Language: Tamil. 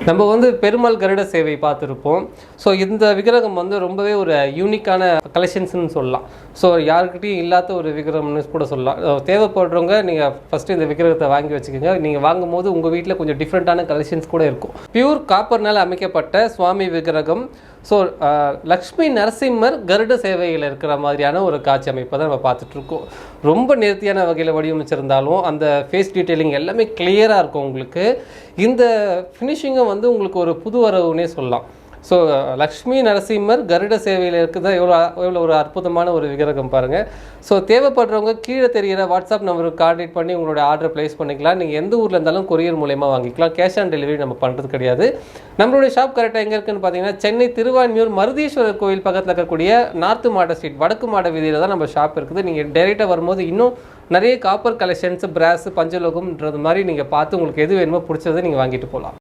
நம்ம வந்து பெருமாள் கருட சேவை பார்த்துருப்போம். ஸோ இந்த விக்கிரகம் வந்து ரொம்பவே ஒரு யூனிக்கான கலெக்ஷன்ஸ்னு சொல்லலாம். ஸோ யாருக்கிட்டையும் இல்லாத ஒரு விக்கிரகம்னு கூட சொல்லலாம். தேவைப்படுறவங்க நீங்கள் ஃபஸ்ட்டு இந்த விக்கிரகத்தை வாங்கி வச்சுக்கோங்க. நீங்கள் வாங்கும் போது உங்கள் வீட்டில் கொஞ்சம் டிஃப்ரெண்ட்டான கலெக்ஷன்ஸ் கூட இருக்கும். பியூர் காப்பர்னால் அமைக்கப்பட்ட சுவாமி விக்கிரகம். ஸோ லக்ஷ்மி நரசிம்மர் கருட சேவையில் இருக்கிற மாதிரியான ஒரு காட்சி அமைப்பை தான் நம்ம பார்த்துட்ருக்கோம். ரொம்ப நேர்த்தியான வகையில் வடிவமைச்சிருந்தாலும் அந்த ஃபேஸ் டீட்டெயிலிங் எல்லாமே கிளியராக இருக்கும். உங்களுக்கு இந்த ஃபினிஷிங்கும் வந்து உங்களுக்கு ஒரு புது வரவுன்னே சொல்லலாம். ஸோ லக்ஷ்மி நரசிம்மர் கருட சேவையில் இருக்குது எவ்வளோ ஒரு அற்புதமான ஒரு விக்கிரகம் பாருங்கள். ஸோ தேவைப்படுறவங்க கீழே தெரிகிற வாட்ஸ்அப் நம்பருக்கு கான்டாக்ட் பண்ணி உங்களோட ஆர்டர் ப்ளேஸ் பண்ணிக்கலாம். நீங்கள் எந்த ஊரில் இருந்தாலும் கொரியர் மூலயமா வாங்கிக்கலாம். கேஷ் ஆன் டெலிவரி நம்ம பண்ணுறது கிடையாது. நம்மளுடைய ஷாப் கரெக்டாக எங்கே இருக்குன்னு பார்த்தீங்கன்னா சென்னை திருவான்மியூர் மருதீஸ்வரர் கோவில் பக்கத்தில் இருக்கக்கூடிய நார்த்து மாட ஸ்ட்ரீட் வடக்கு மாட வீதியில் தான் நம்ம ஷாப் இருக்குது. நீங்கள் டைரெக்டாக வரும்போது இன்னும் நிறைய காப்பர் கலெக்ஷன்ஸ், பிராஸ், பஞ்சலோகம்ன்றது மாதிரி நீங்கள் பார்த்து உங்களுக்கு எது வேணுமோ பிடிச்சதை நீங்கள் வாங்கிட்டு போகலாம்.